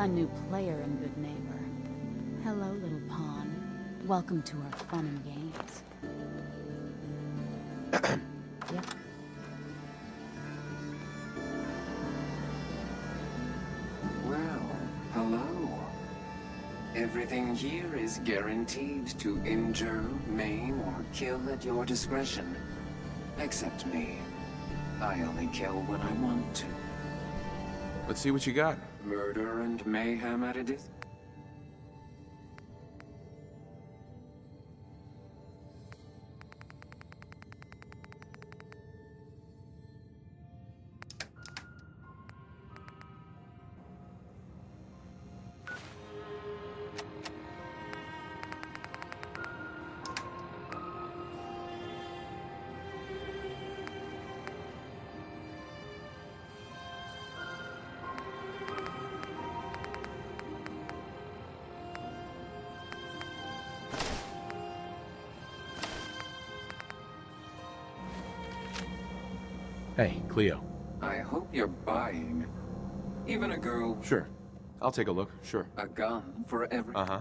A new player and good neighbor. Hello, little pawn. Welcome to our fun and games. Yep. Well, hello. Everything here is guaranteed to injure, maim, or kill at your discretion. Except me. I only kill when I want to. Let's see what you got. Murder and mayhem at a distance. Hey, Cleo. I hope you're buying. Even a girl. Sure. I'll take a look, sure. A gun for every... Uh-huh.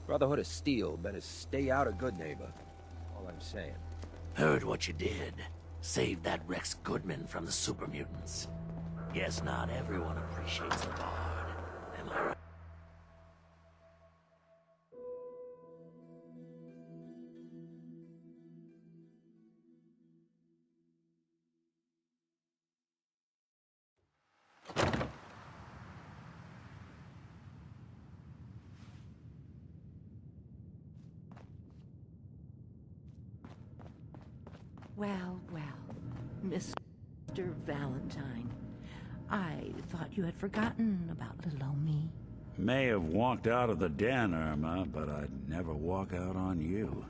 Brotherhood of Steel better stay out of Good Neighbor. All I'm saying. Heard what you did. Saved that Rex Goodman from the super mutants. Guess not everyone appreciates the Bard. Am I right? Well, Mr. Valentine, I thought you had forgotten about little old me. May have walked out of the den, Irma, but I'd never walk out on you.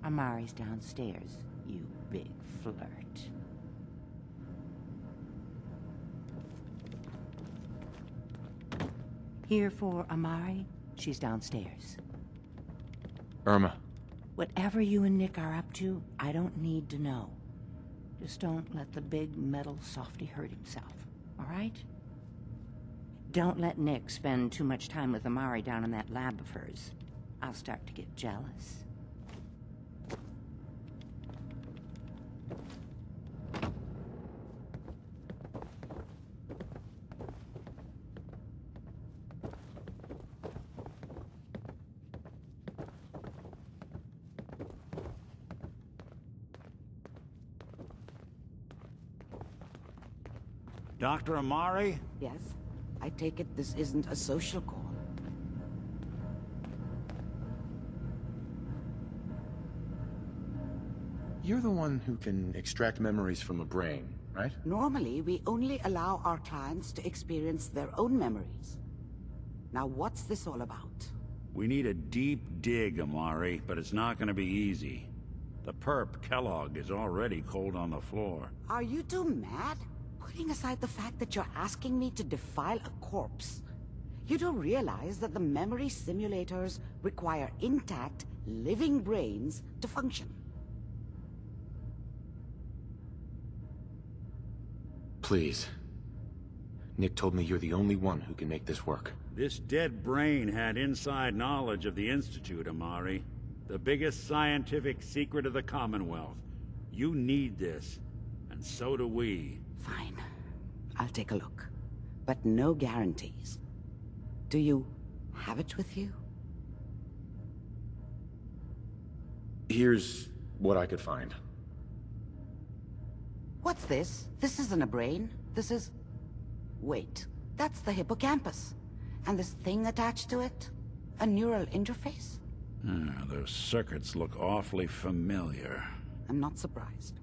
Amari's downstairs, you big flirt. Here for Amari, she's downstairs. Irma. Whatever you and Nick are up to, I don't need to know. Just don't let the big metal softy hurt himself, all right? Don't let Nick spend too much time with Amari down in that lab of hers. I'll start to get jealous. Dr. Amari? Yes? I take it this isn't a social call. you're the one who can extract memories from a brain, right? Normally, we only allow our clients to experience their own memories. Now, what's this all about? We need a deep dig, Amari, but it's not gonna be easy. The perp, Kellogg, is already cold on the floor. Are you two mad? Putting aside the fact that you're asking me to defile a corpse, you don't realize that the memory simulators require intact, living brains to function. Please. Nick told me you're the only one who can make this work. This dead brain had inside knowledge of the Institute, Amari. The biggest scientific secret of the Commonwealth. You need this, and so do we. Fine. I'll take a look. But no guarantees. Do you have it with you? Here's what I could find. What's this? This isn't a brain. This is... Wait. That's the hippocampus. And this thing attached to it? A neural interface? Those circuits look awfully familiar. I'm not surprised.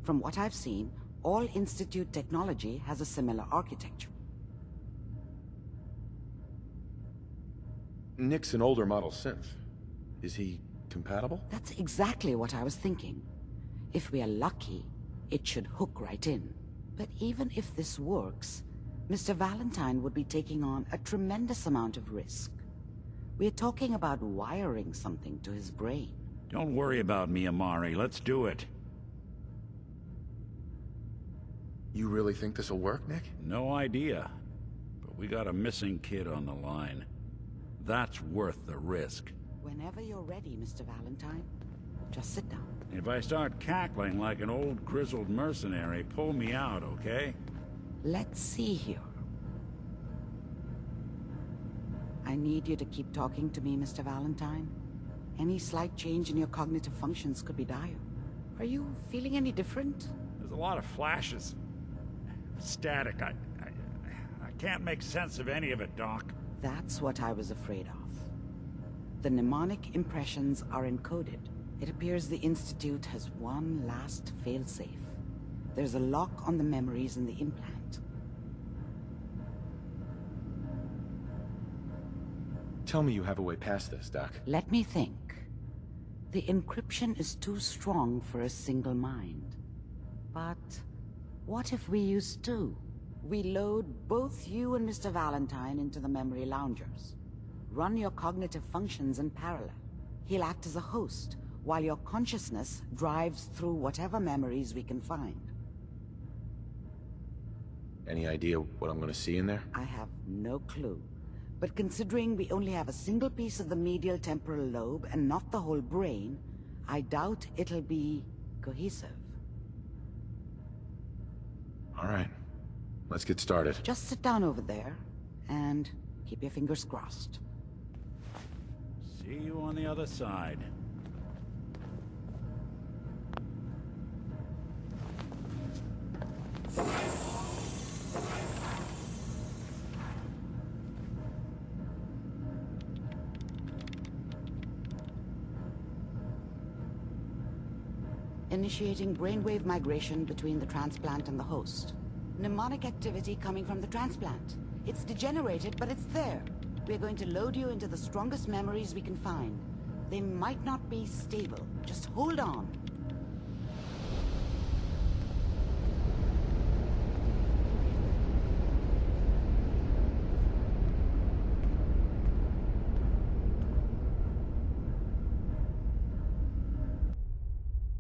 From what I've seen, all Institute technology has a similar architecture. Nick's an older model synth. Is he compatible? That's exactly what I was thinking. If we are lucky, it should hook right in. But even if this works, Mr. Valentine would be taking on a tremendous amount of risk. We're talking about wiring something to his brain. Don't worry about me, Amari. Let's do it. You really think this'll work, Nick? No idea. But we got a missing kid on the line. That's worth the risk. Whenever you're ready, Mr. Valentine. Just sit down. If I start cackling like an old grizzled mercenary, pull me out, okay? Let's see here. I need you to keep talking to me, Mr. Valentine. Any slight change in your cognitive functions could be dire. Are you feeling any different? There's a lot of flashes. Static. I can't make sense of any of it, Doc. That's what I was afraid of. The mnemonic impressions are encoded. It appears the Institute has one last failsafe. There's a lock on the memories in the implant. Tell me you have a way past this, Doc. Let me think. The encryption is too strong for a single mind. But what if we use two? We load both you and Mr. Valentine into the memory loungers. Run your cognitive functions in parallel. He'll act as a host, while your consciousness drives through whatever memories we can find. Any idea what I'm gonna see in there? I have no clue. But considering we only have a single piece of the medial temporal lobe and not the whole brain, I doubt it'll be cohesive. All right. Let's get started. Just sit down over there and keep your fingers crossed. See you on the other side. Initiating brainwave migration between the transplant and the host. Mnemonic activity coming from the transplant. It's degenerated, but it's there. We're going to load you into the strongest memories we can find. They might not be stable. Just hold on.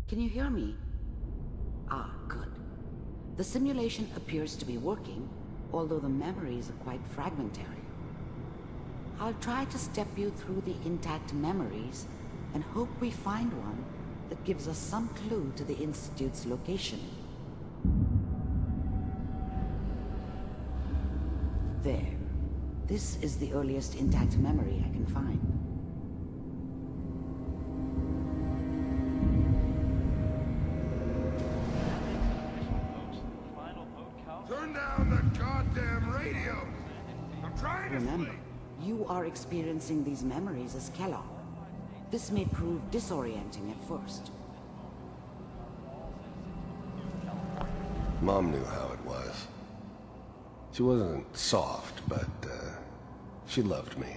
Can you hear me? Ah, good. The simulation appears to be working, although the memories are quite fragmentary. I'll try to step you through the intact memories and hope we find one that gives us some clue to the Institute's location. There. This is the earliest intact memory I can find. Turn down the goddamn radio! I'm trying to Remember, sleep! you are experiencing these memories as Kellogg. This may prove disorienting at first. Mom knew how it was. She wasn't soft, but she loved me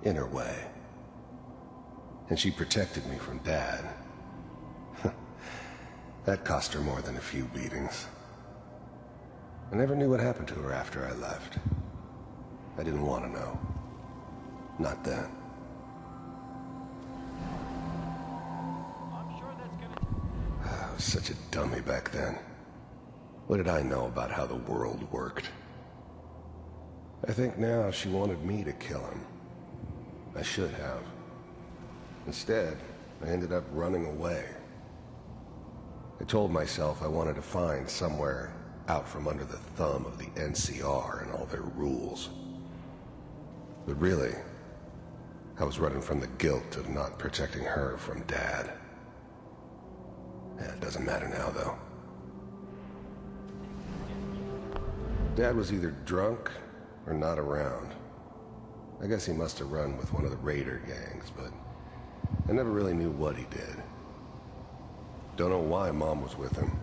in her way. And she protected me from Dad. That cost her more than a few beatings. I never knew what happened to her after I left. I didn't want to know. Not then. I was such a dummy back then. What did I know about how the world worked? I think now she wanted me to kill him. I should have. Instead, I ended up running away. I told myself I wanted to find somewhere out from under the thumb of the NCR and all their rules. But really, I was running from the guilt of not protecting her from Dad. Yeah, it doesn't matter now, though. Dad was either drunk or not around. I guess he must have run with one of the raider gangs, but I never really knew what he did. Don't know why Mom was with him.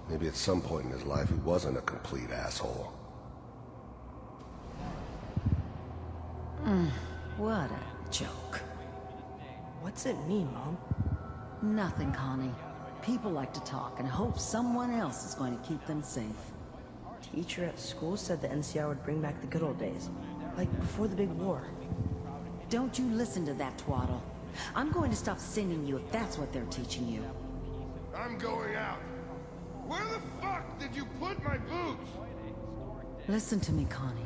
Maybe at some point in his life he wasn't a complete asshole. What a joke. What's it mean, Mom? Nothing, Connie. People like to talk and hope someone else is going to keep them safe. Teacher at school said the NCR would bring back the good old days. Like before the big war. Don't you listen to that twaddle. I'm going to stop singing you if that's what they're teaching you. I'm going out. Where the fuck did you put my boots? Listen to me, Connie.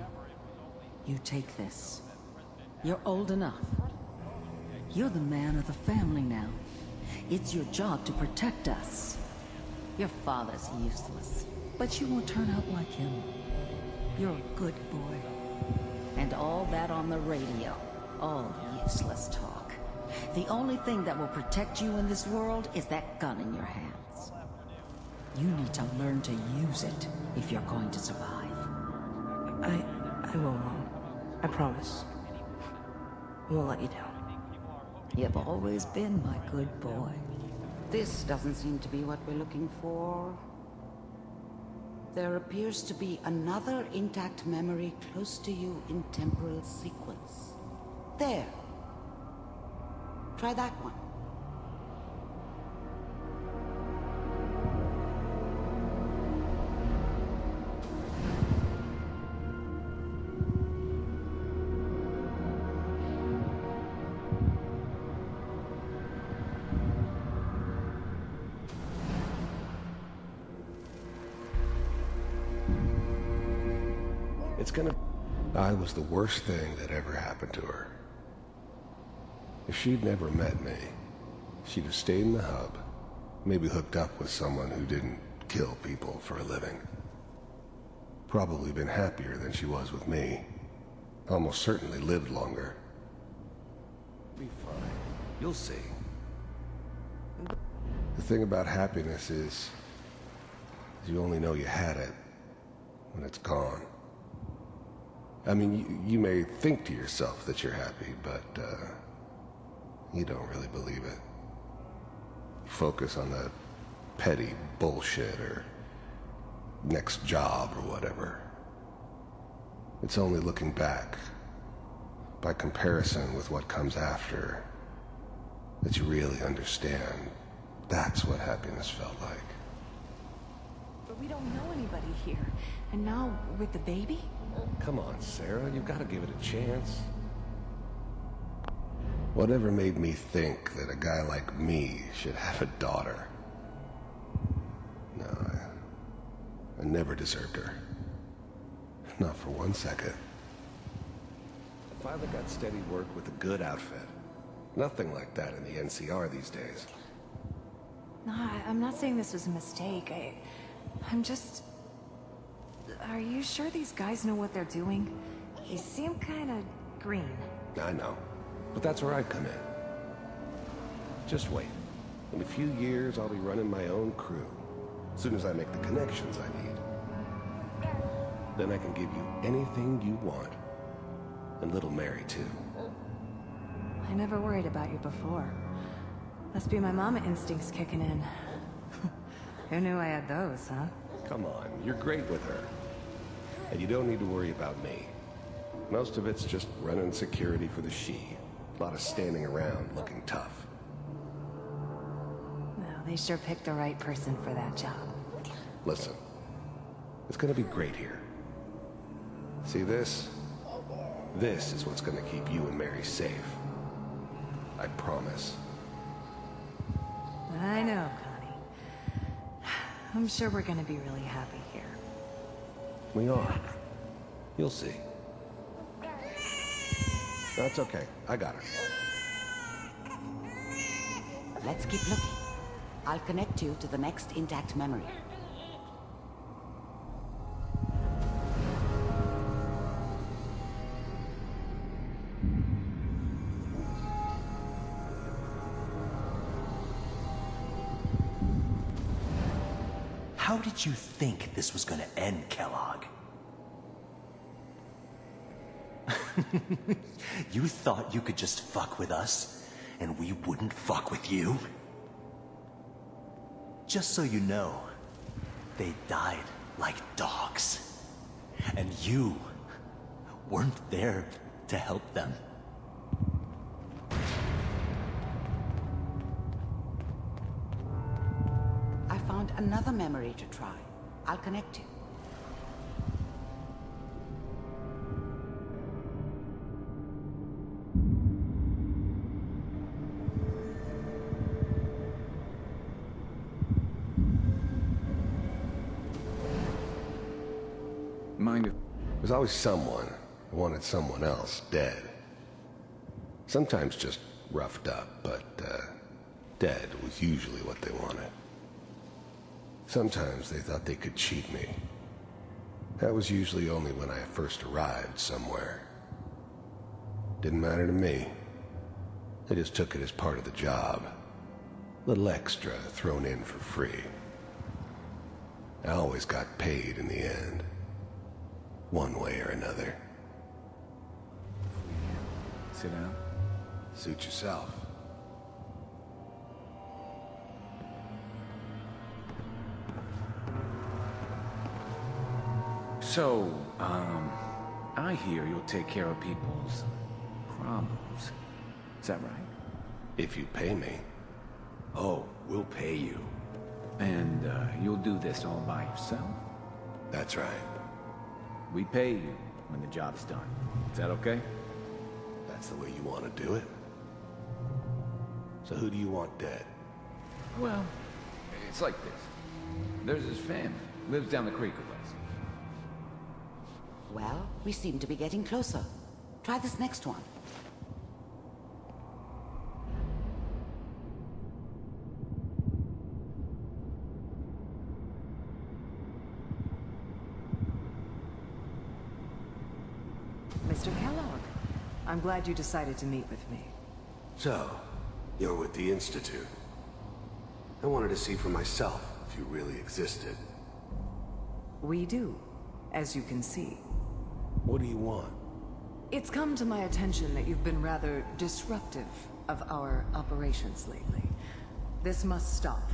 You take this. You're old enough. You're the man of the family now. It's your job to protect us. Your father's useless, but you won't turn out like him. You're a good boy. And all that on the radio, all useless talk. The only thing that will protect you in this world is that gun in your hands. You need to learn to use it if you're going to survive. I will, Mom. I promise. I won't let you down. You've always been my good boy. This doesn't seem to be what we're looking for. There appears to be another intact memory close to you in temporal sequence. There. Try that one. I was the worst thing that ever happened to her. If she'd never met me, she'd have stayed in the hub, maybe hooked up with someone who didn't kill people for a living. Probably been happier than she was with me. Almost certainly lived longer. Be fine. You'll see. The thing about happiness is, you only know you had it when it's gone. I mean, you may think to yourself that you're happy, but you don't really believe it. You focus on that petty bullshit or next job or whatever. It's only looking back, by comparison with what comes after, that you really understand that's what happiness felt like. But we don't know anybody here. And now, with the baby? Come on, Sarah, you've got to give it a chance. Whatever made me think that a guy like me should have a daughter? No, I never deserved her. Not for 1 second. I finally got steady work with a good outfit. Nothing like that in the NCR these days. No, I'm not saying this was a mistake. I'm just... Are you sure these guys know what they're doing? They seem kind of green. I know, but that's where I come in. Just wait. In a few years, I'll be running my own crew. As soon as I make the connections I need. Then I can give you anything you want. And little Mary, too. I never worried about you before. Must be my mama instincts kicking in. Who knew I had those, huh? Come on, you're great with her. And you don't need to worry about me. Most of it's just running security for the she. A lot of standing around looking tough. Well, they sure picked the right person for that job. Listen, it's gonna be great here. See this? This is what's gonna keep you and Mary safe. I promise. I know, Connie. I'm sure we're gonna be really happy here. We are. You'll see. That's okay. I got her. Let's keep looking. I'll connect you to the next intact memory. How did you think this was gonna end, Kellogg? You thought you could just fuck with us, and we wouldn't fuck with you? Just so you know, they died like dogs. And you weren't there to help them. I found another memory to try. I'll connect you. Mind if... There's always someone who wanted someone else dead. Sometimes just roughed up, but dead was usually what they wanted. Sometimes they thought they could cheat me. That was usually only when I first arrived somewhere. Didn't matter to me. I just took it as part of the job. Little extra thrown in for free. I always got paid in the end. One way or another. Sit down. Suit yourself. So, I hear you'll take care of people's problems. Is that right? If you pay me. Oh, we'll pay you. And, you'll do this all by yourself? That's right. We pay you when the job's done. Is that okay? That's the way you want to do it. So who do you want dead? Well, it's like this. There's his family. Lives down the creek a ways. Well, we seem to be getting closer. Try this next one. Mr. Kellogg, I'm glad you decided to meet with me. So, you're with the Institute. I wanted to see for myself if you really existed. We do, as you can see. What do you want? It's come to my attention that you've been rather disruptive of our operations lately. This must stop.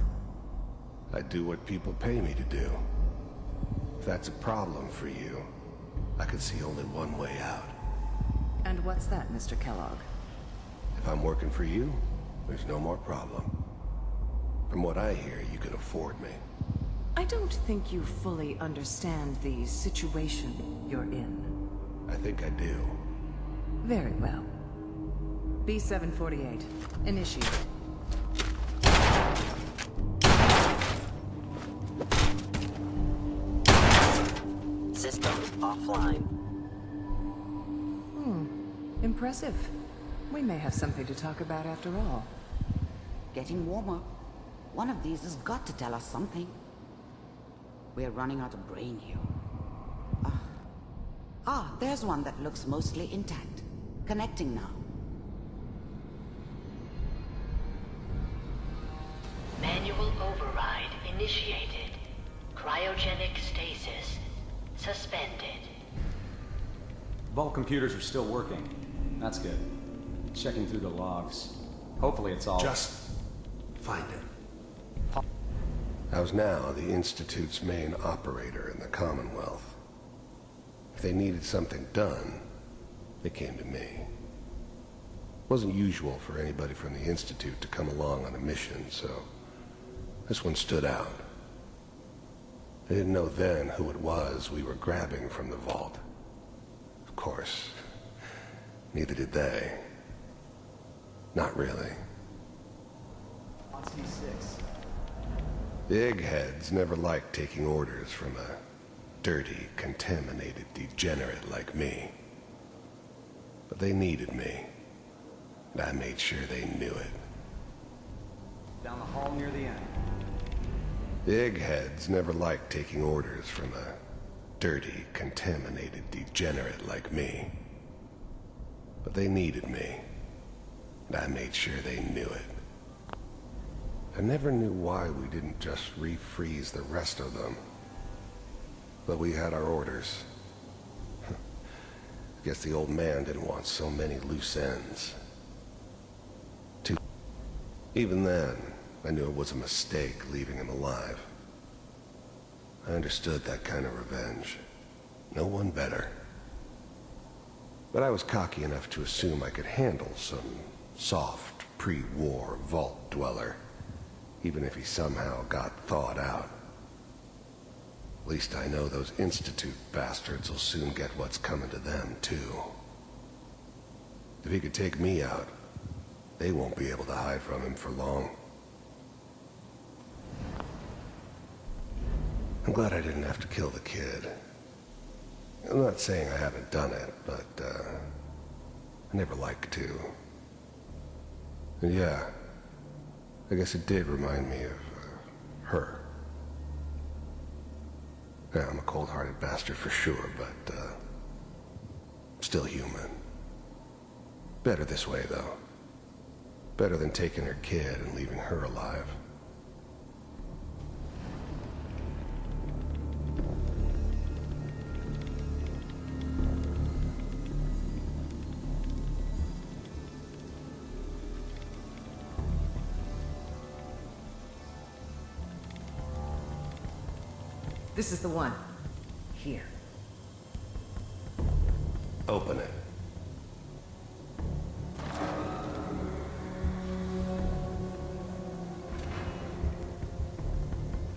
I do what people pay me to do. If that's a problem for you, I could see only one way out. And what's that, Mr. Kellogg? If I'm working for you, there's no more problem. From what I hear, you can afford me. I don't think you fully understand the situation you're in. I think I do. Very well. B-748, initiate. Systems offline. Impressive. We may have something to talk about after all. Getting warmer. One of these has got to tell us something. We're running out of brain here. There's one that looks mostly intact. Connecting now. Manual override initiated. Cryogenic stasis suspended. Vault computers are still working. That's good. Checking through the logs. Hopefully it's all... Just find him. I was now the Institute's main operator in the Commonwealth. If they needed something done, they came to me. It wasn't usual for anybody from the Institute to come along on a mission, so this one stood out. I didn't know then who it was we were grabbing from the vault. Of course, neither did they. Not really. On C6. The eggheads never liked taking orders from a dirty, contaminated degenerate like me. But they needed me, and I made sure they knew it. Down the hall near the end. The eggheads never liked taking orders from a dirty, contaminated degenerate like me. But they needed me, and I made sure they knew it. I never knew why we didn't just refreeze the rest of them. But we had our orders. Guess the old man didn't want so many loose ends. Even then, I knew it was a mistake leaving him alive. I understood that kind of revenge. No one better. But I was cocky enough to assume I could handle some soft, pre-war vault dweller, even if he somehow got thawed out. At least I know those Institute bastards will soon get what's coming to them, too. If he could take me out, they won't be able to hide from him for long. I'm glad I didn't have to kill the kid. I'm not saying I haven't done it, but, I never liked to. And yeah, I guess it did remind me of, her. Yeah, I'm a cold-hearted bastard for sure, but, still human. Better this way, though. Better than taking her kid and leaving her alive. This is the one. Here. Open it.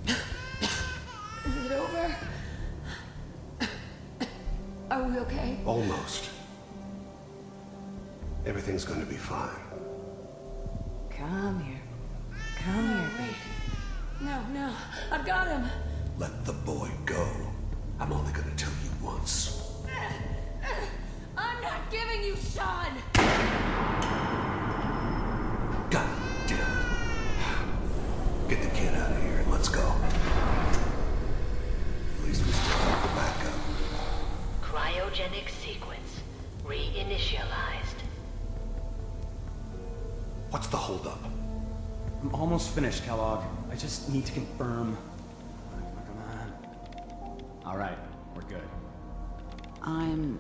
Is it over? Are we okay? Almost. Everything's going to be fine. Come here. Come here, baby. No, no. I've got him. Let the boy go. I'm only going to tell you once. I'm not giving you Sean! God damn it. Get the kid out of here and let's go. At least we still have the backup. Cryogenic sequence reinitialized. What's the holdup? I'm almost finished, Kellogg. I just need to confirm. Come on. All right, we're good. I'm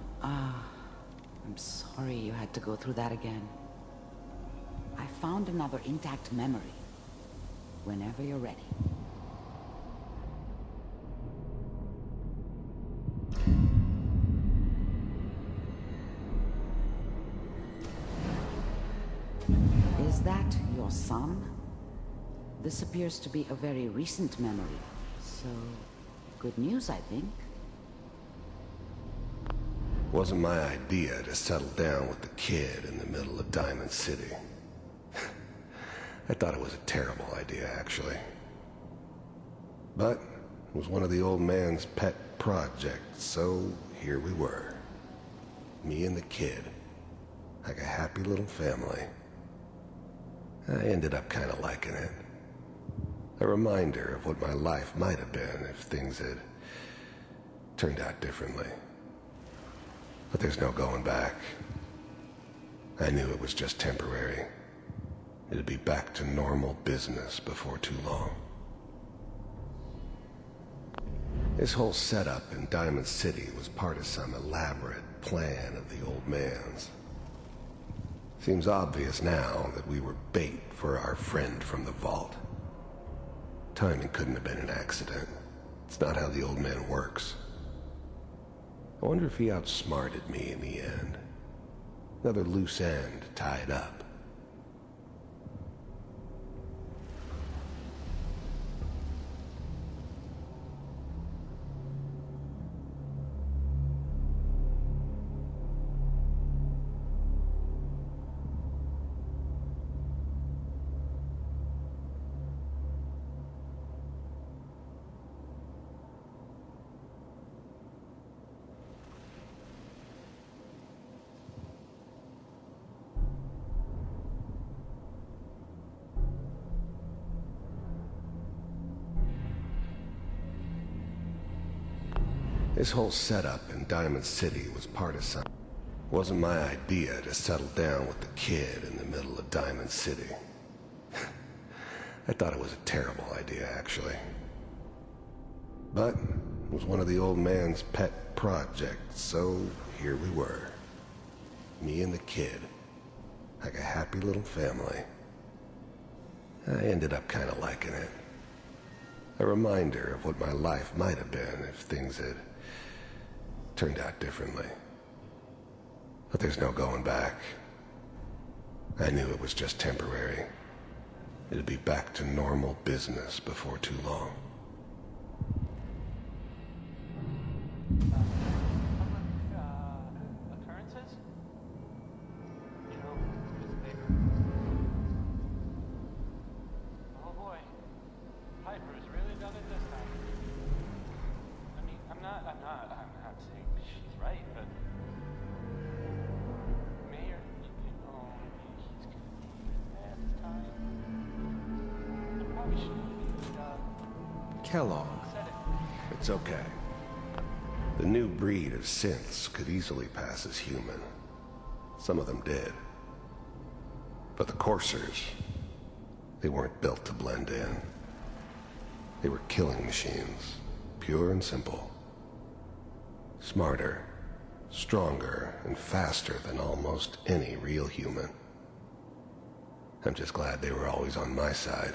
sorry you had to go through that again. I found another intact memory. Whenever you're ready. Is that your son? This appears to be a very recent memory, so good news, I think. Wasn't my idea to settle down with the kid in the middle of Diamond City. I thought it was a terrible idea, actually. But it was one of the old man's pet projects, so here we were. Me and the kid. Like a happy little family. I ended up kind of liking it. A reminder of what my life might have been if things had turned out differently. But there's no going back. I knew it was just temporary. It'd be back to normal business before too long. This whole setup in Diamond City was part of some elaborate plan of the old man's. Seems obvious now that we were bait for our friend from the vault. Timing couldn't have been an accident. It's not how the old man works. I wonder if he outsmarted me in the end. Another loose end tied up. This whole setup in Diamond City was part of something. It wasn't my idea to settle down with the kid in the middle of Diamond City. I thought it was a terrible idea, actually. But it was one of the old man's pet projects, so here we were. Me and the kid. Like a happy little family. I ended up kind of liking it. A reminder of what my life might have been if things had turned out differently. But there's no going back. I knew it was just temporary. It'd be back to normal business before too long. Occurrences? Oh boy. Piper's really done it this time. I mean, I'm not saying she's right, but Mayor, he's gonna be bad this time. I probably shouldn't be, Kellogg. It's okay. The new breed of synths could easily pass as human. Some of them did. But the coursers, they weren't built to blend in. They were killing machines, pure and simple. Smarter, stronger, and faster than almost any real human. I'm just glad they were always on my side.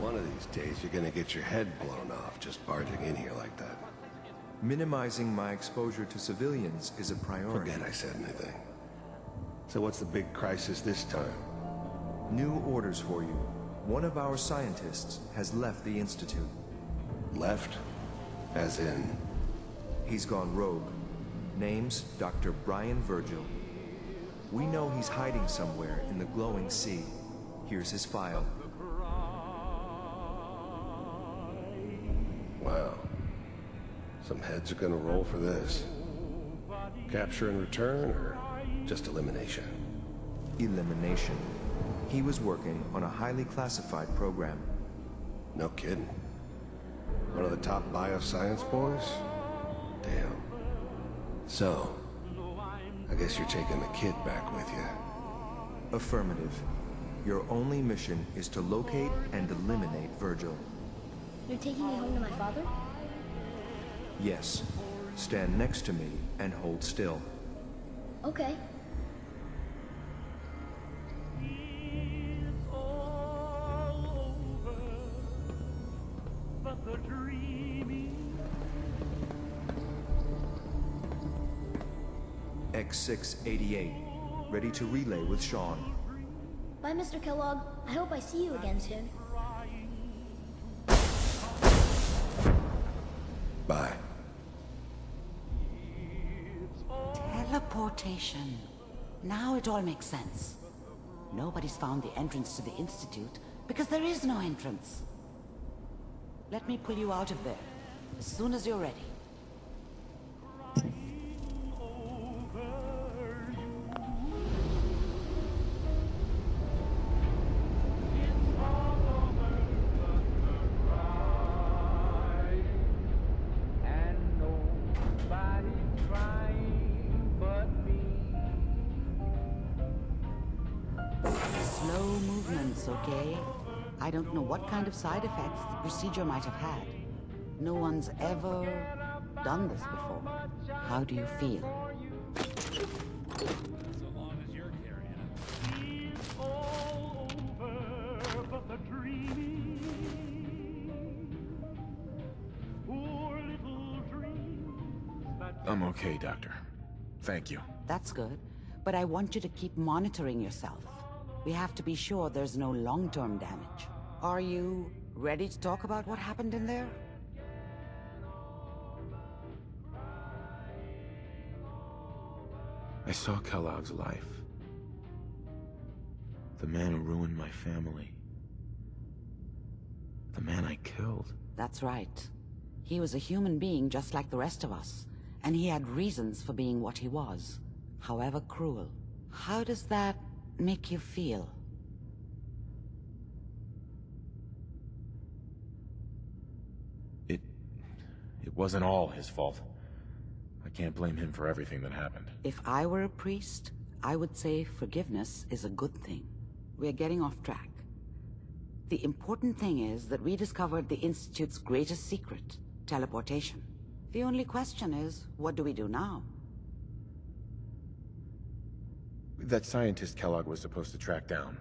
One of these days, you're gonna get your head blown off just barging in here like that. Minimizing my exposure to civilians is a priority. Forget I said anything. So what's the big crisis this time? New orders for you. One of our scientists has left the Institute. Left? As in? He's gone rogue. Name's Dr. Brian Virgil. We know he's hiding somewhere in the glowing sea. Here's his file. Wow. Some heads are gonna roll for this. Capture and return, or just elimination? Elimination. He was working on a highly classified program. No kidding. One of the top bioscience boys? Damn. So, I guess you're taking the kid back with you. Affirmative. Your only mission is to locate and eliminate Virgil. You're taking me home to my father? Yes. Stand next to me and hold still. Okay. X688. Ready to relay with Sean. Bye, Mr. Kellogg. I hope I see you again soon. Bye. Teleportation. Now it all makes sense. Nobody's found the entrance to the Institute because there is no entrance. Let me pull you out of there as soon as you're ready. Slow movements, okay? I don't know what kind of side effects the procedure might have had. No one's ever done this before. How do you feel? So long as you're carrying it. He's all over, but the dream I'm okay, Doctor. Thank you. That's good. But I want you to keep monitoring yourself. We have to be sure there's no long-term damage. Are you ready to talk about what happened in there? I saw Kellogg's life. The man who ruined my family. The man I killed. That's right. He was a human being just like the rest of us, and he had reasons for being what he was, however cruel. How does that make you feel? It wasn't all his fault. I can't blame him for everything that happened. If I were a priest, I would say forgiveness is a good thing. We're getting off track. The important thing is that we discovered the Institute's greatest secret, teleportation. The only question is, what do we do now? That scientist Kellogg was supposed to track down.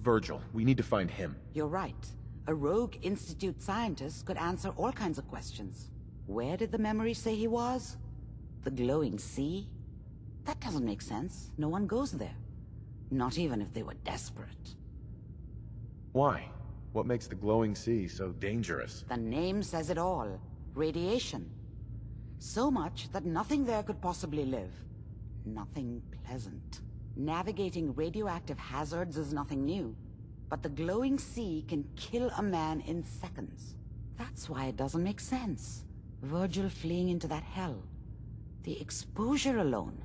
Virgil, we need to find him. You're right. A rogue Institute scientist could answer all kinds of questions. Where did the memory say he was? The glowing sea? That doesn't make sense. No one goes there. Not even if they were desperate. Why? What makes the glowing sea so dangerous? The name says it all. Radiation. So much that nothing there could possibly live. Nothing pleasant. Navigating radioactive hazards is nothing new. But the glowing sea can kill a man in seconds. That's why it doesn't make sense. Virgil fleeing into that hell. The exposure alone.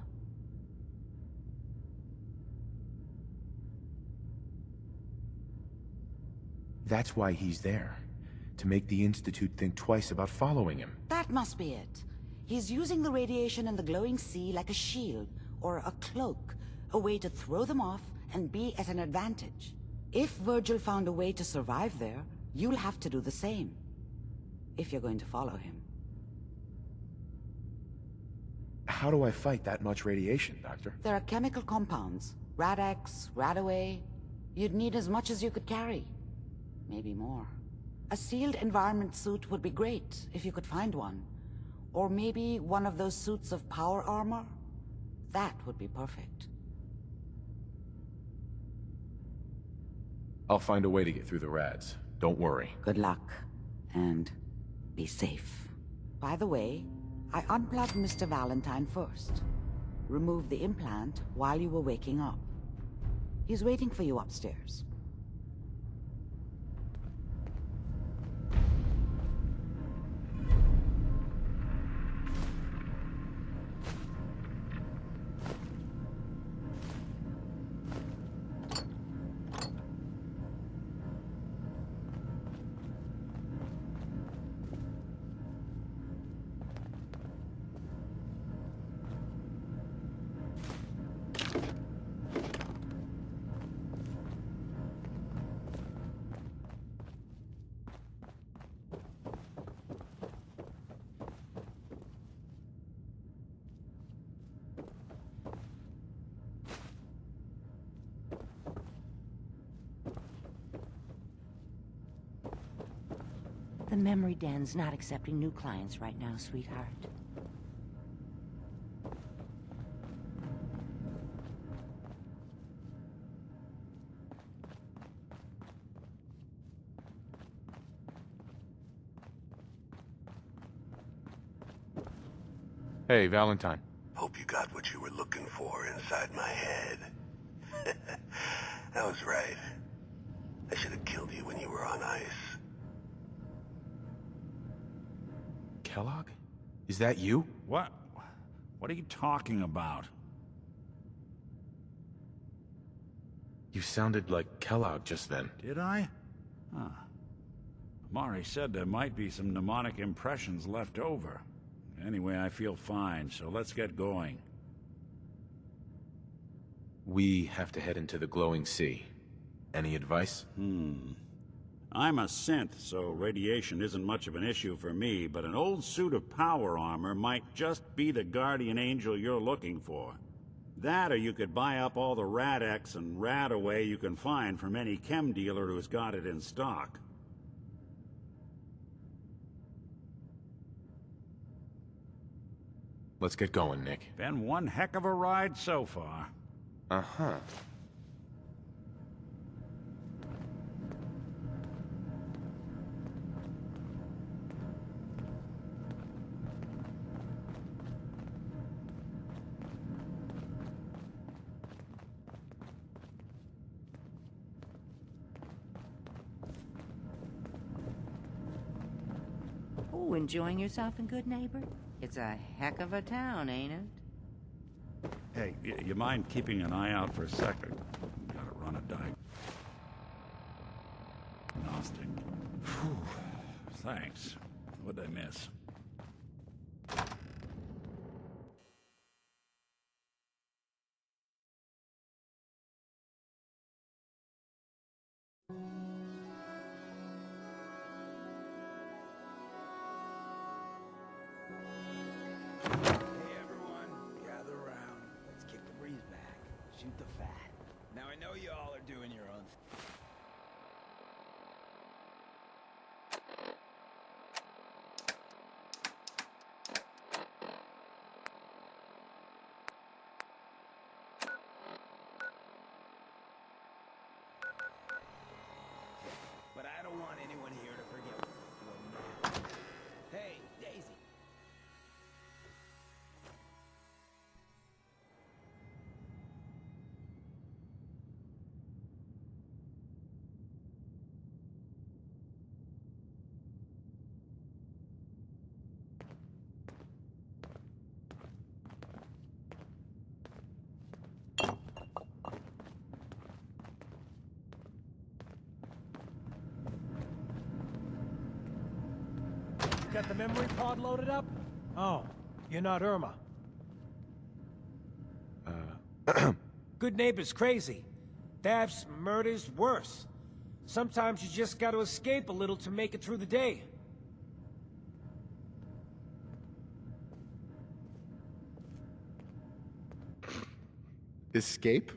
That's why he's there. To make the Institute think twice about following him. That must be it. He's using the radiation in the glowing sea like a shield, or a cloak, a way to throw them off and be at an advantage. If Virgil found a way to survive there, you'll have to do the same. If you're going to follow him. How do I fight that much radiation, Doctor? There are chemical compounds. Rad-X, Radaway. You'd need as much as you could carry. Maybe more. A sealed environment suit would be great, if you could find one. Or maybe one of those suits of power armor? That would be perfect. I'll find a way to get through the rads. Don't worry. Good luck. And be safe. By the way, I unplugged Mr. Valentine first. Removed the implant while you were waking up. He's waiting for you upstairs. The memory den's not accepting new clients right now, sweetheart. Hey, Valentine. Hope you got what you were looking for inside my head. I was right. I should have killed you when you were on ice. Kellogg? Is that you? What? What are you talking about? You sounded like Kellogg just then. Did I? Huh. Mari said there might be some mnemonic impressions left over. Anyway, I feel fine, so let's get going. We have to head into the glowing sea. Any advice? I'm a synth, so radiation isn't much of an issue for me, but an old suit of power armor might just be the guardian angel you're looking for. That, or you could buy up all the Rad-X and Radaway you can find from any chem dealer who's got it in stock. Let's get going, Nick. Been one heck of a ride so far. Uh-huh. Oh, enjoying yourself in Good Neighbor? It's a heck of a town, ain't it? Hey, you mind keeping an eye out for a second? Gotta run a diagnostic. Whew. Thanks. What'd I miss? Hey everyone, gather around. Let's kick the breeze back. Shoot the fat. Now I know you all are doing your own but I don't want anyone here to forget what matters. Hey, Daisy. Got the memory pod loaded up? Oh, you're not Irma. Good Neighbor's crazy. Thefts, murders, worse. Sometimes you just gotta escape a little to make it through the day. Escape?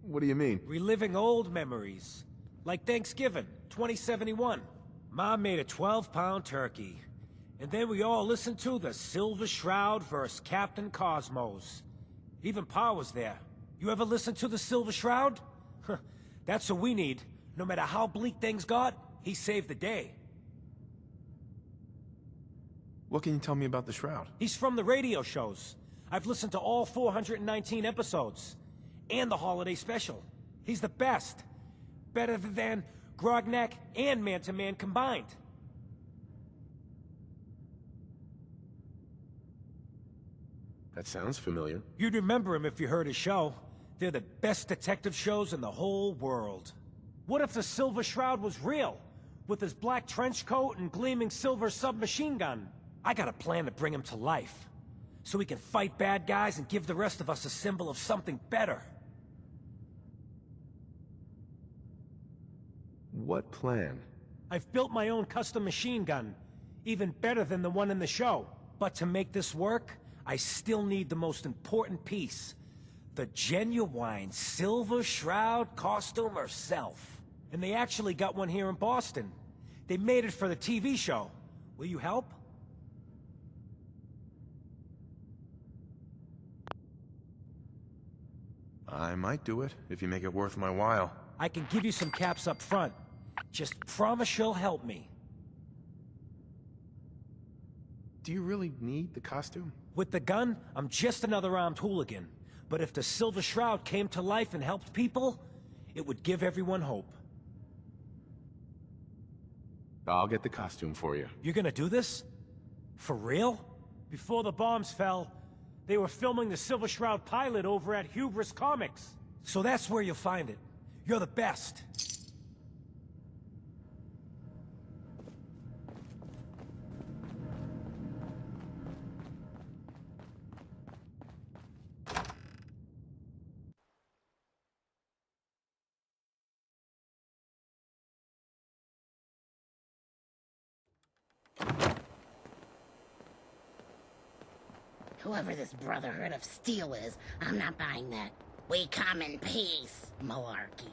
What do you mean? Reliving old memories. Like Thanksgiving, 2071. Mom made a 12-pound turkey. And then we all listened to the Silver Shroud vs. Captain Cosmos. Even Pa was there. You ever listen to the Silver Shroud? That's what we need. No matter how bleak things got, he saved the day. What can you tell me about the Shroud? He's from the radio shows. I've listened to all 419 episodes. And the holiday special. He's the best. Better than Grognak and Man-to-Man combined. That sounds familiar. You'd remember him if you heard his show. They're the best detective shows in the whole world. What if the Silver Shroud was real? With his black trench coat and gleaming silver submachine gun? I got a plan to bring him to life. So he can fight bad guys and give the rest of us a symbol of something better. What plan? I've built my own custom machine gun. Even better than the one in the show. But to make this work, I still need the most important piece. The genuine Silver Shroud costume herself. And they actually got one here in Boston. They made it for the TV show. Will you help? I might do it, if you make it worth my while. I can give you some caps up front. Just promise you'll help me. Do you really need the costume? With the gun, I'm just another armed hooligan. But if the Silver Shroud came to life and helped people, it would give everyone hope. I'll get the costume for you. You're gonna do this? For real? Before the bombs fell, they were filming the Silver Shroud pilot over at Hubris Comics. So that's where you'll find it. You're the best. Whoever this Brotherhood of Steel is, I'm not buying that. We come in peace, malarkey.